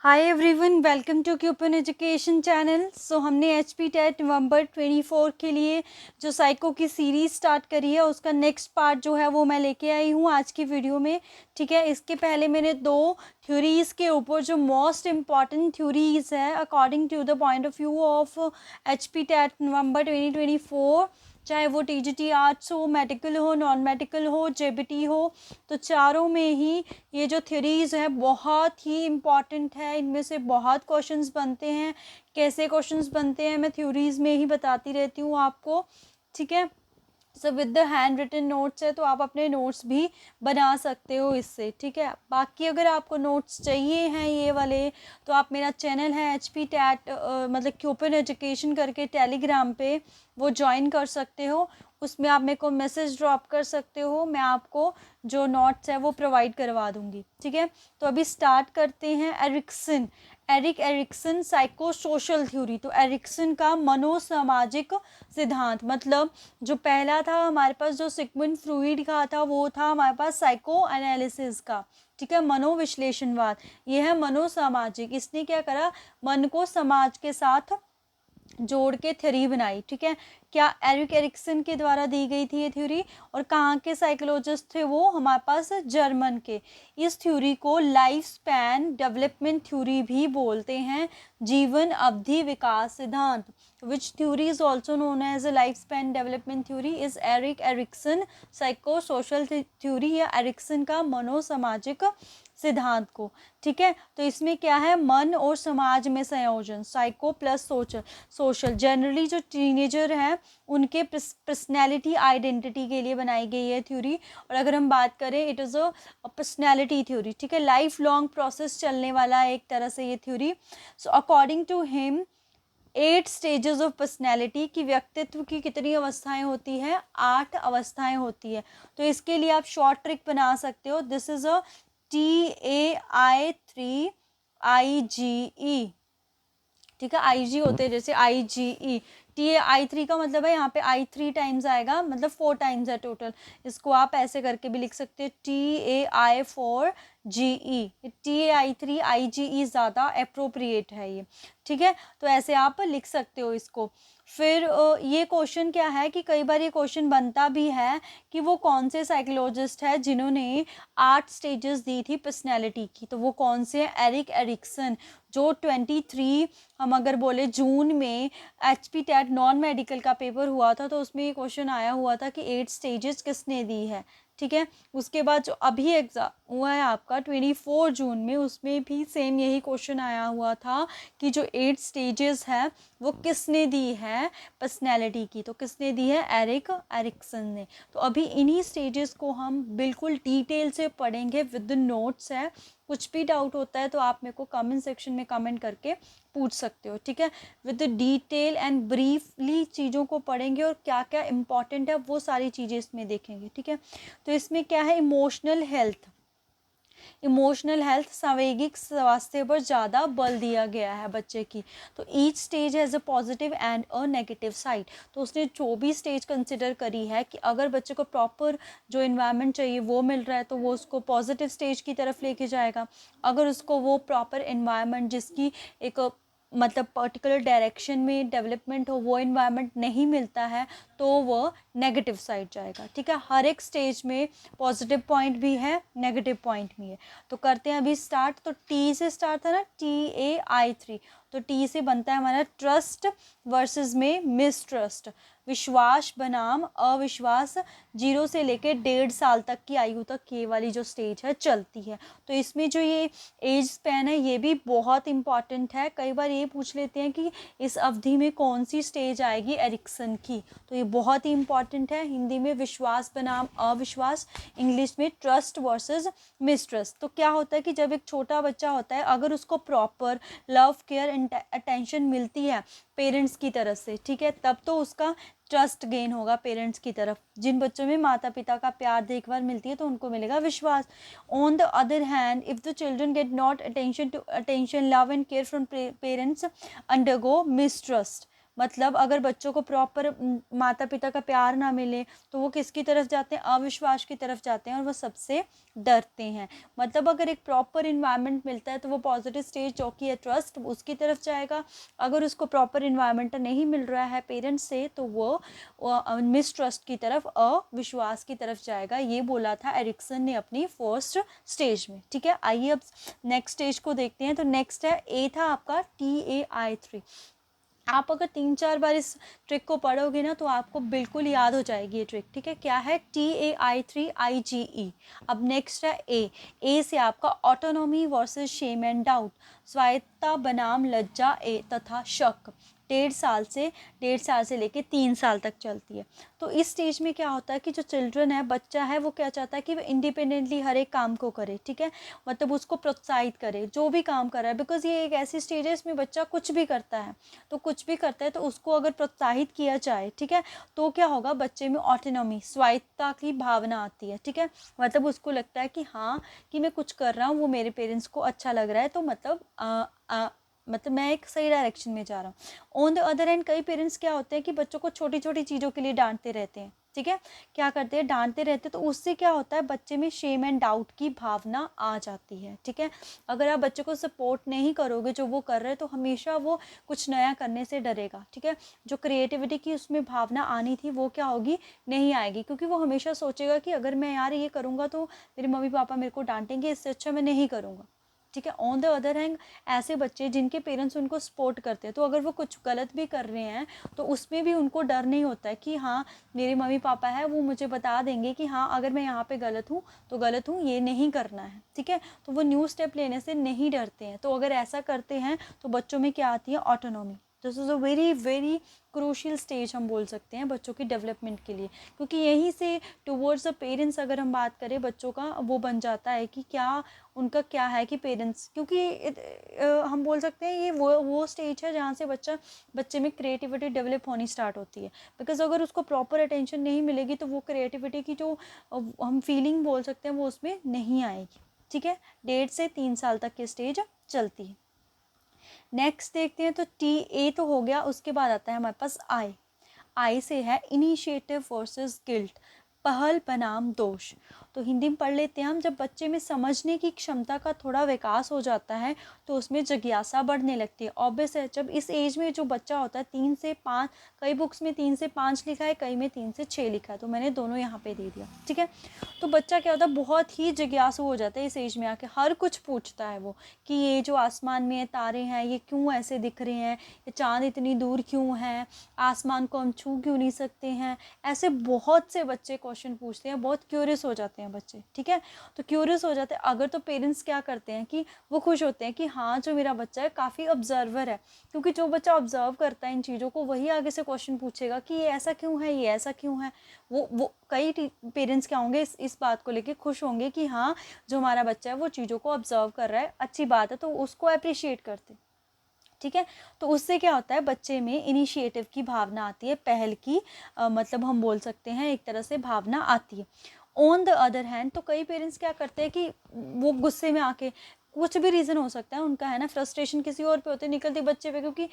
Hi everyone, welcome to Kupan education channel. So हमने HP TET नवंबर 24 के लिए जो साइको की सीरीज़ स्टार्ट करी है उसका नेक्स्ट पार्ट जो है वो मैं लेके आई हूँ आज की वीडियो में। ठीक है, इसके पहले मैंने दो थ्योरीज़ के ऊपर जो मोस्ट इम्पॉर्टेंट थ्योरीज़ है according to the point of view of HP TET November 2024, चाहे वो टीजीटी आर्ट्स हो, मेडिकल हो, नॉन मेडिकल हो, जेबीटी हो, तो चारों में ही ये जो थ्योरीज़ है बहुत ही इम्पॉर्टेंट है। इनमें से बहुत क्वेश्चंस बनते हैं। कैसे क्वेश्चंस बनते हैं मैं थ्योरीज़ में ही बताती रहती हूँ आपको। ठीक है, so with the hand written notes है तो आप अपने नोट्स भी बना सकते हो इससे। ठीक है, बाकी अगर आपको नोट्स चाहिए हैं ये वाले तो आप मेरा चैनल है एच पी टैट मतलब क्यूपन एजुकेशन करके टेलीग्राम पे वो ज्वाइन कर सकते हो। उसमें आप मेरे को मैसेज ड्रॉप कर सकते हो, मैं आपको जो नोट्स है वो प्रोवाइड करवा दूँगी। ठीक है, तो अभी स्टार्ट करते हैं। Eric Erikson psycho social theory. तो एरिक्सन का मनोसामाजिक सिद्धांत, मतलब जो पहला था हमारे पास जो सिगमंड फ्रूइड का था वो था हमारे पास साइको एनालिसिस का। ठीक है, मनोविश्लेषणवाद। ये है मनोसामाजिक। इसने क्या करा, मन को समाज के साथ जोड़ के थ्योरी बनाई। ठीक है, क्या एरिक एरिक्सन के द्वारा दी गई थी ये थ्योरी, और कहाँ के साइकोलॉजिस्ट थे वो, हमारे पास जर्मन के। इस थ्योरी को लाइफ स्पैन डेवलपमेंट थ्योरी भी बोलते हैं, जीवन अवधि विकास सिद्धांत। Which theory is also known as a life span development theory is Erik Erikson psycho social theory, या एरिक्सन का मनोसामाजिक सिद्धांत को। ठीक है, तो इसमें क्या है, मन और समाज में संयोजन, साइको प्लस सोशल। जनरली जो टीनेजर हैं उनके पर्सनैलिटी आइडेंटिटी के लिए बनाई गई है थ्योरी। और अगर हम बात करें, it is a personality theory. ठीक है, लाइफ लॉन्ग प्रोसेस चलने वाला है एक तरह से ये theory. So according to him 8 stages of personality, की व्यक्तित्व की कितनी अवस्थाएं होती हैं, 8 अवस्थाएं होती है। तो इसके लिए आप शॉर्ट ट्रिक बना सकते हो। This is a TAI3IGE। ठीक है, IG होते हैं जैसे IGE। TAI3 का मतलब है यहाँ पे I 3 टाइम्स आएगा, मतलब 4 टाइम्स है टोटल। इसको आप ऐसे करके भी लिख सकते हो, TAI4GE। TAI3IGE ज़्यादा अप्रोप्रिएट है ये। ठीक है, तो ऐसे आप लिख सकते हो इसको। फिर ये क्वेश्चन क्या है कि कई बार ये क्वेश्चन बनता भी है कि वो कौन से साइकोलॉजिस्ट है जिन्होंने 8 स्टेजेस दी थी पर्सनैलिटी की। तो वो कौन से हैं, एरिक एरिक्सन। जो 23 हम अगर बोले जून में एचपी टेट नॉन मेडिकल का पेपर हुआ था तो उसमें ये क्वेश्चन आया हुआ था कि 8 स्टेजेस किसने दी है। ठीक है, उसके बाद जो अभी एग्ज़ाम हुआ है आपका 24 जून में, उसमें भी सेम यही क्वेश्चन आया हुआ था कि जो 8 स्टेजेस है वो किसने दी है पर्सनैलिटी की। तो किसने दी है, एरिक एरिक्सन ने। तो अभी इन्हीं स्टेजेस को हम बिल्कुल डिटेल से पढ़ेंगे, विद नोट्स है। कुछ भी डाउट होता है तो आप मेरे को कमेंट सेक्शन में कमेंट करके पूछ सकते हो। ठीक है, विद डिटेल एंड ब्रीफली चीज़ों को पढ़ेंगे और क्या क्या इंपॉर्टेंट है वो सारी चीज़ें इसमें देखेंगे। ठीक है, तो इसमें क्या है, इमोशनल हेल्थ सावेगिक स्वास्थ्य पर ज़्यादा बल दिया गया है बच्चे की। तो each stage has a positive and a negative side. तो उसने जो भी स्टेज कंसिडर करी है कि अगर बच्चे को प्रॉपर जो इन्वायरमेंट चाहिए वो मिल रहा है तो वो उसको पॉजिटिव स्टेज की तरफ लेके जाएगा। अगर उसको वो प्रॉपर इन्वायरमेंट जिसकी एक मतलब पर्टिकुलर डायरेक्शन में डेवलपमेंट हो वो इन्वायरमेंट नहीं मिलता है तो वो नेगेटिव साइड जाएगा। ठीक है, हर एक स्टेज में पॉजिटिव पॉइंट भी है, नेगेटिव पॉइंट भी है। तो करते हैं अभी स्टार्ट। तो टी से स्टार्ट था ना, TAI3। तो टी से बनता है हमारा ट्रस्ट वर्सेस में मिसट्रस्ट। विश्वास बनाम अविश्वास, 0 से लेकर 1.5 साल तक की आयु तक ये वाली जो स्टेज है चलती है। तो इसमें जो ये एज स्पैन है ये भी बहुत इंपॉर्टेंट है। कई बार ये पूछ लेते हैं कि इस अवधि में कौन सी स्टेज आएगी एरिक्सन की, तो ये बहुत ही इंपॉर्टेंट है। हिंदी में विश्वास बनाम अविश्वास, इंग्लिश में ट्रस्ट वर्सेस मिसट्रस्ट। तो क्या होता है कि जब एक छोटा बच्चा होता है, अगर उसको प्रॉपर लव केयर अटेंशन मिलती है पेरेंट्स की तरफ से, ठीक है, तब तो उसका ट्रस्ट गेन होगा पेरेंट्स की तरफ। जिन बच्चों में माता पिता का प्यार देखभाल मिलती है तो उनको मिलेगा विश्वास। On the other hand, if the children get not attention love and care from parents, undergo mistrust. मतलब अगर बच्चों को प्रॉपर माता पिता का प्यार ना मिले तो वो किसकी तरफ जाते हैं, अविश्वास की तरफ जाते हैं और वो सबसे डरते हैं। मतलब अगर एक प्रॉपर इन्वायरमेंट मिलता है तो वो पॉजिटिव स्टेज जो कि है ट्रस्ट, उसकी तरफ जाएगा। अगर उसको प्रॉपर इन्वायरमेंट नहीं मिल रहा है पेरेंट्स से तो वो मिसट्रस्ट की तरफ, अविश्वास की तरफ जाएगा। ये बोला था एरिक्सन ने अपनी फर्स्ट स्टेज में। ठीक है, आइए अब नेक्स्ट स्टेज को देखते हैं। तो नेक्स्ट है ए था आपका TAI3। आप अगर 3-4 बार इस ट्रिक को पढ़ोगे ना तो आपको बिल्कुल याद हो जाएगी ये ट्रिक। ठीक है, क्या है, TAI3IGE। अब नेक्स्ट है ए से आपका autonomy versus shame and doubt, स्वायत्तता बनाम लज्जा ए तथा शक। 1.5 साल से लेके 3 साल तक चलती है। तो इस स्टेज में क्या होता है कि जो चिल्ड्रन है, बच्चा है, वो क्या चाहता है कि वो इंडिपेंडेंटली हर एक काम को करे। ठीक है, मतलब उसको प्रोत्साहित करे जो भी काम कर रहा है, बिकॉज ये एक ऐसी स्टेज है इसमें बच्चा कुछ भी करता है, तो कुछ भी करता है तो उसको अगर प्रोत्साहित किया जाए, ठीक है, तो क्या होगा, बच्चे में ऑटोनॉमी, स्वायत्तता की भावना आती है। ठीक है, मतलब उसको लगता है कि हाँ, कि मैं कुछ कर रहा हूँ, वो मेरे पेरेंट्स को अच्छा लग रहा है, तो मतलब मैं एक सही डायरेक्शन में जा रहा हूँ। ऑन द अदर हैंड कई पेरेंट्स क्या होते हैं कि बच्चों को छोटी छोटी चीज़ों के लिए डांटते रहते हैं। ठीक है, क्या करते हैं, डांटते रहते हैं, तो उससे क्या होता है, बच्चे में शेम एंड डाउट की भावना आ जाती है। ठीक है, अगर आप बच्चे को सपोर्ट नहीं करोगे जो वो कर रहे हैं तो हमेशा वो कुछ नया करने से डरेगा। ठीक है, जो क्रिएटिविटी की उसमें भावना आनी थी वो क्या होगी, नहीं आएगी, क्योंकि वो हमेशा सोचेगा कि अगर मैं यार ये करूँगा तो मेरे मम्मी पापा मेरे को डांटेंगे, इससे अच्छा मैं नहीं करूँगा। ठीक है, ऑन द अदर हैंड ऐसे बच्चे जिनके पेरेंट्स उनको सपोर्ट करते हैं, तो अगर वो कुछ गलत भी कर रहे हैं तो उसमें भी उनको डर नहीं होता है कि हाँ मेरे मम्मी पापा है, वो मुझे बता देंगे कि हाँ अगर मैं यहाँ पे गलत हूँ तो गलत हूँ, ये नहीं करना है। ठीक है, तो वो न्यू स्टेप लेने से नहीं डरते हैं। तो अगर ऐसा करते हैं तो बच्चों में क्या आती है, autonomy. This is a very very crucial stage हम बोल सकते हैं बच्चों की डेवलपमेंट के लिए, क्योंकि यहीं से टुवर्ड्स द पेरेंट्स अगर हम बात करें बच्चों का, वो बन जाता है कि क्या उनका क्या है कि पेरेंट्स, क्योंकि हम बोल सकते हैं ये वो स्टेज है जहाँ से बच्चे में क्रिएटिविटी डेवलप होनी स्टार्ट होती है। बिकॉज अगर उसको प्रॉपर अटेंशन नहीं मिलेगी तो वो क्रिएटिविटी की जो हम फीलिंग बोल सकते हैं वो उसमें नहीं आएगी। ठीक है, 1.5 से 3 साल तक की स्टेज चलती है। नेक्स्ट देखते हैं, तो TA तो हो गया, उसके बाद आता है हमारे पास आई से है इनिशिएटिव वर्सेस गिल्ट, पहल बनाम दोष। तो हिंदी में पढ़ लेते हैं हम। जब बच्चे में समझने की क्षमता का थोड़ा विकास हो जाता है तो उसमें जिज्ञासा बढ़ने लगती है। ऑब्वियस है, जब इस एज में जो बच्चा होता है 3 से 5, कई बुक्स में 3 से 5 लिखा है, कई में 3 से 6 लिखा है, तो मैंने दोनों यहाँ पे दे दिया। ठीक है, तो बच्चा क्या होता है, बहुत ही जिज्ञासु हो जाता है इस एज में आके, हर कुछ पूछता है वो कि ये जो आसमान में तारे हैं ये क्यों ऐसे दिख रहे हैं, ये चाँद इतनी दूर क्यों है, आसमान को हम छू क्यों नहीं सकते हैं। ऐसे बहुत से बच्चे क्वेश्चन पूछते हैं, बहुत क्यूरियस हो जाते हैं बच्चे। ठीक है, तो क्यूरियस हो जाते हैं अगर, तो पेरेंट्स क्या करते हैं कि वो खुश होते हैं कि हाँ जो मेरा बच्चा है काफ़ी ऑब्जर्वर है, क्योंकि जो बच्चा ऑब्जर्व करता है इन चीज़ों को वही आगे से क्वेश्चन पूछेगा कि ये ऐसा क्यों है, ये ऐसा क्यों है। वो कई पेरेंट्स क्या होंगे, इस बात को लेके खुश होंगे कि हाँ जो हमारा बच्चा है वो चीज़ों को ऑब्जर्व कर रहा है, अच्छी बात है, तो उसको अप्रिशिएट करते। ठीक है, तो उससे क्या होता है, बच्चे में इनिशिएटिव की भावना आती है, पहल की मतलब हम बोल सकते हैं एक तरह से भावना आती है। ऑन द अदर हैंड तो कई पेरेंट्स क्या करते हैं कि वो गुस्से में आके, कुछ भी रीज़न हो सकता है उनका, है ना, फ्रस्ट्रेशन किसी और पे होते निकलती बच्चे पे, क्योंकि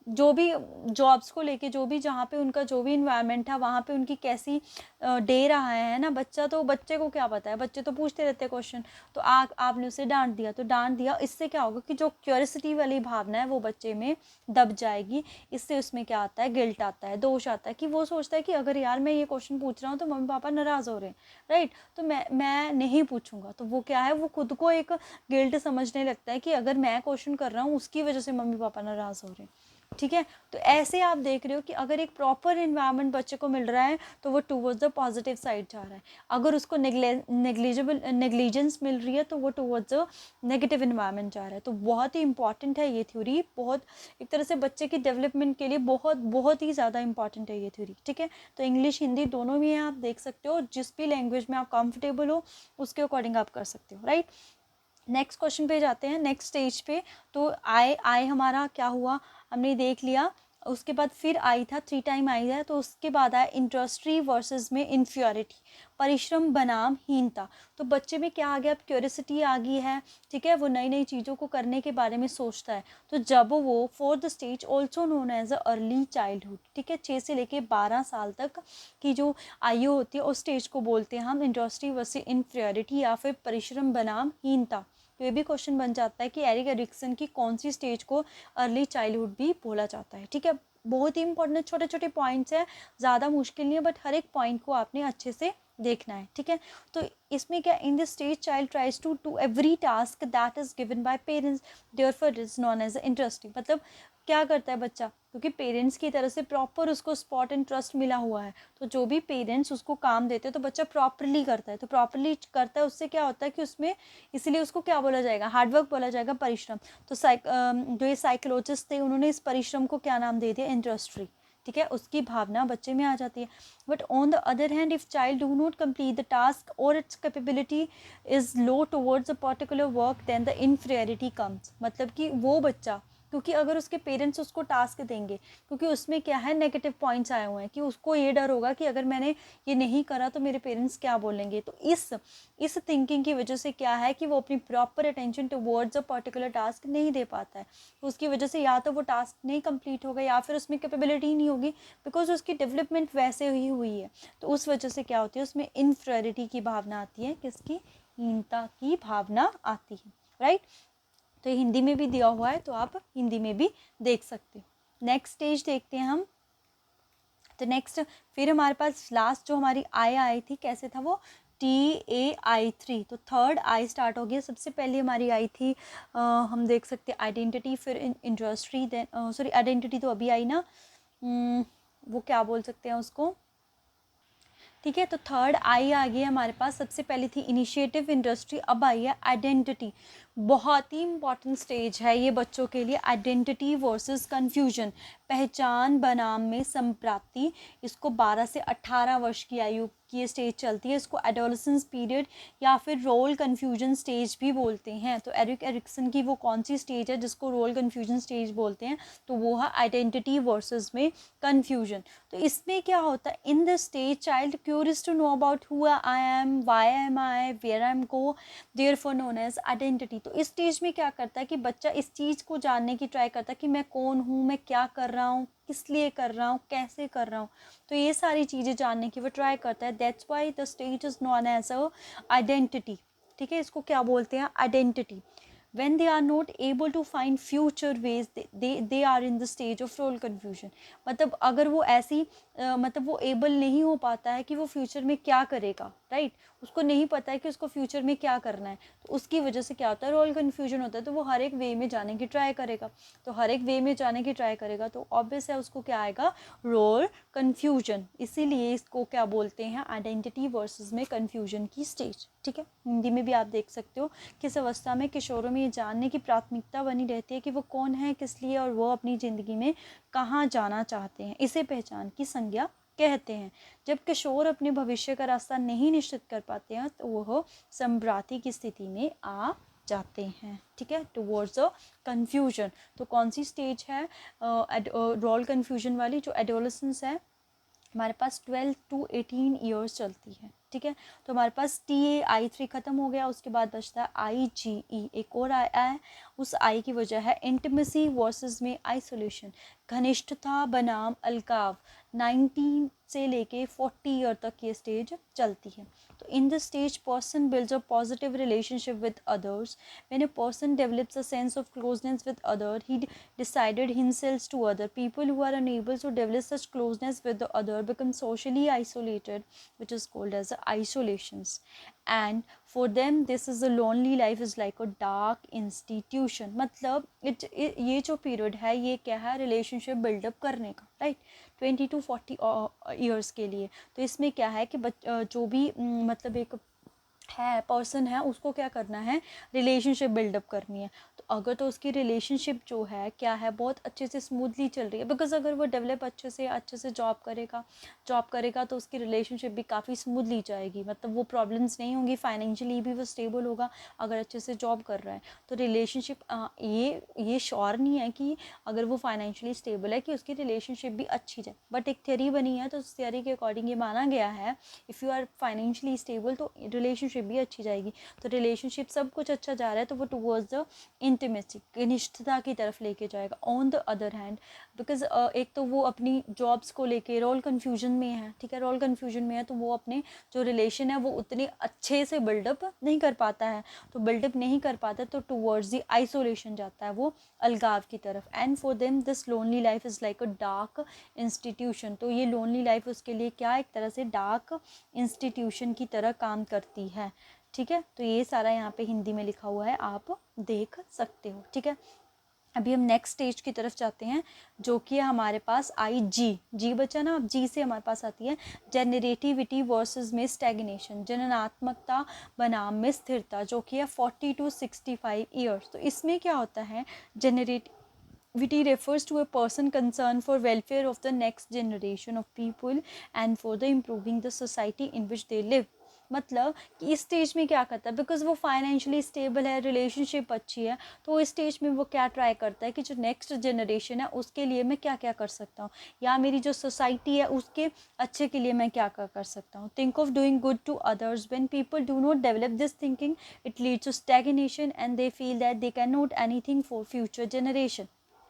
जो भी जॉब्स को लेके, जो भी जहाँ पे उनका जो भी इन्वायरमेंट है वहाँ पे उनकी कैसी दे रहा है ना बच्चा, तो बच्चे को क्या पता है, बच्चे तो पूछते रहते हैं क्वेश्चन। तो आपने उसे डांट दिया तो डांट दिया, इससे क्या होगा कि जो क्यूरियोसिटी वाली भावना है वो बच्चे में दब जाएगी। इससे उसमें क्या आता है, गिल्ट आता है, दोष आता है, कि वो सोचता है कि अगर यार मैं ये क्वेश्चन पूछ रहा हूँ तो मम्मी पापा नाराज़ हो रहे हैं, राइट, तो मैं नहीं पूछूंगा। तो वो क्या है, वो खुद को एक गिल्ट समझने लगता है कि अगर मैं क्वेश्चन कर रहा हूँ उसकी वजह से मम्मी पापा नाराज़ हो रहे हैं। ठीक है, तो ऐसे आप देख रहे हो कि अगर एक प्रॉपर इन्वायरमेंट बच्चे को मिल रहा है तो वो टूवर्ड्स द पॉजिटिव साइड जा रहा है। अगर उसको नेग्लिजेंस मिल रही है तो वो टूवर्ड्स द नेगेटिव इन्वायरमेंट जा रहा है। तो बहुत ही इंपॉर्टेंट है ये थ्योरी, बहुत एक तरह से बच्चे की डेवलपमेंट के लिए बहुत बहुत ही ज़्यादा इंपॉर्टेंट है ये थ्योरी। ठीक है, तो इंग्लिश हिंदी दोनों में आप देख सकते हो, जिस भी लैंग्वेज में आप कंफर्टेबल हो उसके अकॉर्डिंग आप कर सकते हो, राइट। नेक्स्ट क्वेश्चन पे जाते हैं, नेक्स्ट स्टेज पे। तो आई हमारा क्या हुआ, हमने देख लिया उसके बाद फिर आई था 3 टाइम आई है, तो उसके बाद आया इंडस्ट्री वर्सेस में इन्फ्योरिटी, परिश्रम बनाम हीनता। तो बच्चे में क्या आ गया, अब क्यूरियोसिटी आ गई है, ठीक है, वो नई नई चीज़ों को करने के बारे में सोचता है। तो जब वो fourth stage also known as a early childhood, ठीक है, 6 से लेके 12 साल तक की जो आयु होती है उस स्टेज को बोलते हैं हम इंडस्ट्री वर्सेस इन्फ्योरिटी या फिर परिश्रम बनाम हीनता। तो ये भी क्वेश्चन बन जाता है कि एरिक एरिक्सन की कौन सी स्टेज को अर्ली चाइल्डहुड भी बोला जाता है, ठीक है। बहुत ही इंपॉर्टेंट छोटे छोटे पॉइंट्स हैं, ज़्यादा मुश्किल नहीं है, बट हर एक पॉइंट को आपने अच्छे से देखना है, ठीक है। तो इसमें क्या, in this stage child tries to do every task that is given by parents, therefore it is known as interesting. मतलब क्या करता है बच्चा, क्योंकि पेरेंट्स की तरफ से प्रॉपर उसको स्पॉट एंड ट्रस्ट मिला हुआ है, तो जो भी पेरेंट्स उसको काम देते हैं तो बच्चा प्रॉपरली करता है। तो प्रॉपरली करता है, उससे क्या होता है कि उसमें, इसलिए उसको क्या बोला जाएगा, हार्डवर्क बोला जाएगा, परिश्रम। तो जो ये साइकोलॉजिस्ट थे उन्होंने इस परिश्रम को क्या नाम दे दिया, इंडस्ट्री, ठीक है। उसकी भावना बच्चे में आ जाती है। But on the other hand if child do not complete the task और its capability is low towards a particular work then the inferiority comes. मतलब कि वो बच्चा, क्योंकि अगर उसके पेरेंट्स उसको टास्क देंगे, क्योंकि उसमें क्या है, नेगेटिव पॉइंट्स आए हुए हैं कि उसको ये डर होगा कि अगर मैंने ये नहीं करा तो मेरे पेरेंट्स क्या बोलेंगे। तो इस थिंकिंग की वजह से क्या है कि वो अपनी proper attention towards a particular task नहीं दे पाता है। तो उसकी वजह से या तो वो टास्क नहीं कंप्लीट होगा या फिर उसमें कैपेबिलिटी नहीं होगी, बिकॉज उसकी डेवलपमेंट वैसे ही हुई है। तो उस वजह से क्या होती है, उसमें इन्फीरियरिटी की भावना आती है, किसकी, हीनता की भावना आती है, राइट। तो हिंदी में भी दिया हुआ है, तो आप हिंदी में भी देख सकते हो। नेक्स्ट स्टेज देखते हैं हम। तो नेक्स्ट फिर हमारे पास लास्ट जो हमारी आई थी, कैसे था वो, TAI3। तो थर्ड आई स्टार्ट हो गया। सबसे पहले हमारी आई थी हम देख सकते हैं आइडेंटिटी, फिर इंडस्ट्री, देन सॉरी आइडेंटिटी तो अभी आई ना, वो क्या बोल सकते हैं उसको, ठीक है। तो थर्ड आई आ गई हमारे पास। सबसे पहले थी इनिशिएटिव, इंडस्ट्री, अब आई है आइडेंटिटी। बहुत ही इंपॉर्टेंट स्टेज है ये बच्चों के लिए, आइडेंटिटी वर्सेस कंफ्यूजन, पहचान बनाम में संप्राप्ति। इसको 12 से 18 वर्ष की आयु की ये स्टेज चलती है। इसको एडोलेसेंस पीरियड या फिर रोल कन्फ्यूजन स्टेज भी बोलते हैं। तो एरिक एरिक्सन की वो कौन सी स्टेज है जिसको रोल कन्फ्यूजन स्टेज बोलते हैं, तो वो है आइडेंटिटी वर्सेस में कन्फ्यूजन। तो इसमें क्या होता है, in the stage child curious to know about who I am, why am I, where I am go, therefore known as identity. तो इस स्टेज में क्या करता है कि बच्चा इस चीज़ को जानने की ट्राई करता है कि मैं कौन हूँ, मैं क्या कर रहा हूँ, किस लिए कर रहा हूँ, कैसे कर रहा हूँ। तो ये सारी चीज़ें जानने की वो ट्राई करता है। That's why the stage is known as a identity, ठीक है। इसको क्या बोलते हैं, identity. when they are not able to find future ways, they are in the stage of role confusion। मतलब अगर वो ऐसी मतलब वो एबल नहीं हो पाता है कि वो फ्यूचर में क्या करेगा, राइट, उसको नहीं पता है कि उसको फ्यूचर में क्या करना है, तो उसकी वजह से क्या होता है, रोल कन्फ्यूजन होता है। तो वो हर एक वे में जाने की ट्राई करेगा, तो हर एक वे में जाने की ट्राई करेगा तो ऑब्वियस है उसको क्या आएगा, रोल कन्फ्यूजन। इसीलिए इसको क्या बोलते हैं, आइडेंटिटी वर्सेस में कन्फ्यूजन की स्टेज, ठीक है। हिंदी में भी आप देख सकते हो किस अवस्था में किशोरों में ये जानने की प्राथमिकता बनी रहती है कि वो कौन है, किस लिए, और वो अपनी ज़िंदगी में कहाँ जाना चाहते हैं। इसे पहचान की संज्ञा कहते हैं। जब किशोर अपने भविष्य का रास्ता नहीं निश्चित कर पाते हैं तो वह संभ्रांति की स्थिति में आ जाते हैं, ठीक है, टुवर्ड्स अ कन्फ्यूजन। तो कौन सी स्टेज है, रोल कन्फ्यूजन वाली, जो एडोलेसेंस है हमारे पास 12 to 18 ईयर्स चलती है, ठीक है। तो हमारे पास TAI3 ख़त्म हो गया, उसके बाद बचता है IGE, एक और आया है। उस आई की वजह है इंटीमेसी वर्सेस में आइसोलेशन, घनिष्ठता बनाम अलगाव। 19 से लेके 40 ईयर तक ये स्टेज चलती है। तो इन this stage person builds a positive relationship with others. When a person develops a sense of closeness with other, he decided himself to other. People who are unable to develop such closeness with the other become socially isolated, which is called as isolations. And for them this is a lonely life is like a dark institution। मतलब ये जो period है ये क्या है, relationship buildup करने का, right, 20 to 40 years के लिए। तो इसमें क्या है कि जो भी मतलब एक है पर्सन है, उसको क्या करना है, रिलेशनशिप बिल्डअप करनी है। तो अगर तो उसकी रिलेशनशिप जो है क्या है, बहुत अच्छे से स्मूथली चल रही है, बिकॉज अगर वो डेवलप अच्छे से जॉब करेगा तो उसकी रिलेशनशिप भी काफ़ी स्मूथली जाएगी, मतलब वो प्रॉब्लम्स नहीं होंगी, फाइनेंशियली भी वो स्टेबल होगा अगर अच्छे से जॉब कर रहा है। तो रिलेशनशिप ये श्योर नहीं है कि अगर वो फाइनेंशियली स्टेबल है कि उसकी रिलेशनशिप भी अच्छी जाए, बट एक थ्योरी बनी है तो उस थ्योरी के अकॉर्डिंग ये माना गया है if you are financially stable तो रिलेशनशिप भी अच्छी जाएगी। तो रिलेशनशिप सब कुछ अच्छा जा रहा है तो वो टुवर्ड्स द इंटीमेसी, घनिष्ठता की तरफ लेके जाएगा। On the other hand because एक तो वो अपनी जॉब्स को लेके रोल कन्फ्यूजन में है, ठीक है, रोल कन्फ्यूजन में है, तो वो अपने जो रिलेशन है वो उतने अच्छे से बिल्डअप नहीं कर पाता है। तो बिल्डअप नहीं कर पाता तो टुवर्ड्स द आइसोलेशन जाता है, वो अलगाव की तरफ। And for them this lonely life is like a dark institution. तो ये लोनली लाइफ उसके लिए क्या, एक तरह से डार्क इंस्टीट्यूशन की तरह काम करती है, ठीक है। तो ये सारा यहाँ पे हिंदी में लिखा हुआ है, आप देख सकते हो, ठीक है। अभी हम नेक्स्ट स्टेज की तरफ जाते हैं जो कि है हमारे पास जी बचा ना, अब जी से हमारे पास आती है जेनरेटिविटी वर्सेस में स्टैग्नेशन, जननात्मकता बनाम में स्थिरता, जो कि है 40 to 65 ईयर्स। तो इसमें क्या होता है, Generosity refers to a person concerned for welfare of the next generation of people and for the improving the society in which they live। मतलब कि इस स्टेज में क्या करता है, बिकॉज वो फाइनेंशियली स्टेबल है, रिलेशनशिप अच्छी है, तो इस स्टेज में वो क्या ट्राई करता है कि जो नेक्स्ट जनरेशन है उसके लिए मैं क्या क्या कर सकता हूँ, या मेरी जो सोसाइटी है उसके अच्छे के लिए मैं क्या क्या कर सकता हूँ। Think of doing good to others. When people do not develop this thinking it leads to stagnation and they feel that they can not anything for future generation,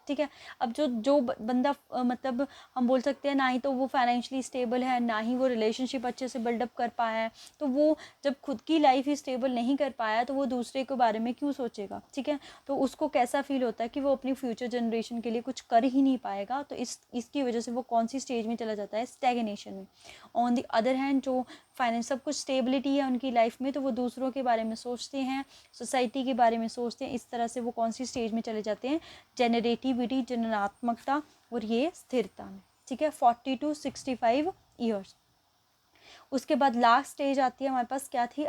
ठीक है। अब जो बंदा मतलब हम बोल सकते हैं ना ही तो वो फाइनेंशियली स्टेबल है, ना ही वो रिलेशनशिप अच्छे से बिल्डअप कर पाया है, तो वो जब खुद की लाइफ ही स्टेबल नहीं कर पाया तो वो दूसरे के बारे में क्यों सोचेगा, ठीक है। तो उसको कैसा फील होता है कि वो अपनी फ्यूचर जनरेशन के लिए कुछ कर ही नहीं पाएगा, तो इसकी वजह से वो कौन सी स्टेज में चला जाता है, स्टैग्नेशन में। ऑन द अदर हैंड जो फाइनेंस सब कुछ स्टेबिलिटी है उनकी लाइफ में, तो वो दूसरों के बारे में सोचते हैं, सोसाइटी के बारे में सोचते हैं, इस तरह से वो कौन सी स्टेज में चले जाते हैं, जनरेटिविटी, जननात्मकता और ये स्थिरता में, ठीक है, 40 to 65 ईयर्स। उसके बाद लास्ट स्टेज आती है हमारे पास, क्या थी,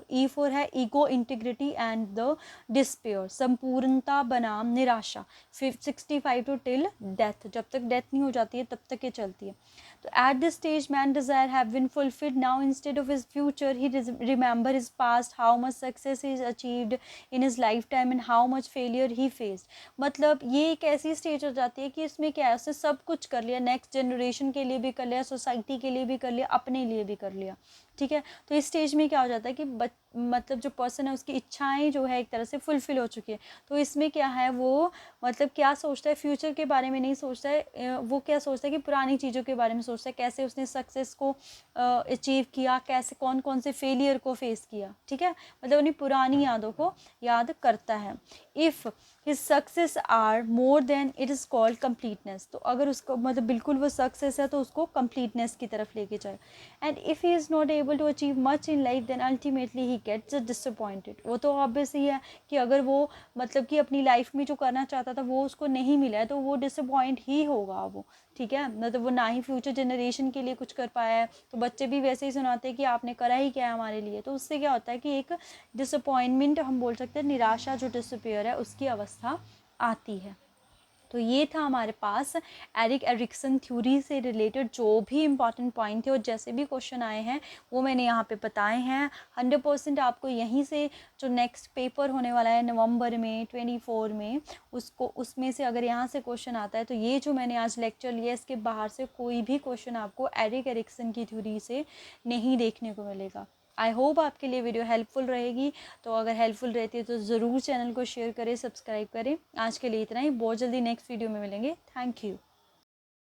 ई4 है ego, integrity and the despair, संपूर्णता बनाम निराशा। 65 टू टिल डेथ, जब तक डेथ नहीं हो जाती है तब तक ये चलती है। तो at this stage man desire have been fulfilled now instead of his future he remember his past, how much success he achieved in his life time and how much failure he faced. मतलब ये एक ऐसी stage हो जाती है कि इसमें क्या है, उसने सब कुछ कर लिया, नेक्स्ट जनरेशन के लिए भी कर लिया, सोसाइटी के लिए भी कर लिया, अपने लिए भी कर लिया, ठीक है। तो इस स्टेज में क्या हो जाता है कि मतलब जो पर्सन है उसकी इच्छाएं जो है एक तरह से फुलफिल हो चुकी है। तो इसमें क्या है, वो मतलब क्या सोचता है, फ्यूचर के बारे में नहीं सोचता है, वो क्या सोचता है कि पुरानी चीज़ों के बारे में सोचता है, कैसे उसने सक्सेस को अचीव किया, कैसे कौन कौन से फेलियर को फेस किया, ठीक है। मतलब अपनी पुरानी यादों को याद करता है। If his success are more then it is called completeness. तो अगर उसको मतलब बिल्कुल वो सक्सेस है तो उसको कम्प्लीटनेस की तरफ लेके जाए। And if he is not able to achieve much in life then ultimately he gets disappointed. वो तो ऑब्वियस ही है कि अगर वो मतलब कि अपनी लाइफ में जो करना चाहता था वो उसको नहीं मिला है तो वो डिसअपॉइंट ही होगा वो, ठीक है। मतलब वो ना ही फ्यूचर जनरेशन के लिए कुछ कर पाया है, तो बच्चे भी वैसे ही सुनाते हैं कि आपने करा ही क्या है हमारे लिए। तो उससे क्या होता है कि एक डिसअपॉइंटमेंट, हम बोल सकते हैं निराशा, जो डिसअपियर है उसकी अवस्था आती है। तो ये था हमारे पास एरिक एरिक्सन थ्योरी से रिलेटेड जो भी इंपॉर्टेंट पॉइंट थे और जैसे भी क्वेश्चन आए हैं वो मैंने यहाँ पे बताए हैं। 100% आपको यहीं से जो नेक्स्ट पेपर होने वाला है नवंबर में 24 में, उसमें से अगर यहाँ से क्वेश्चन आता है तो ये जो मैंने आज लेक्चर लिया इसके बाहर से कोई भी क्वेश्चन आपको एरिक एरिक्सन की थ्योरी से नहीं देखने को मिलेगा। आई होप आपके लिए वीडियो हेल्पफुल रहेगी। तो अगर हेल्पफुल रहती है तो ज़रूर चैनल को शेयर करें, सब्सक्राइब करें। आज के लिए इतना ही, बहुत जल्दी नेक्स्ट वीडियो में मिलेंगे। Thank you.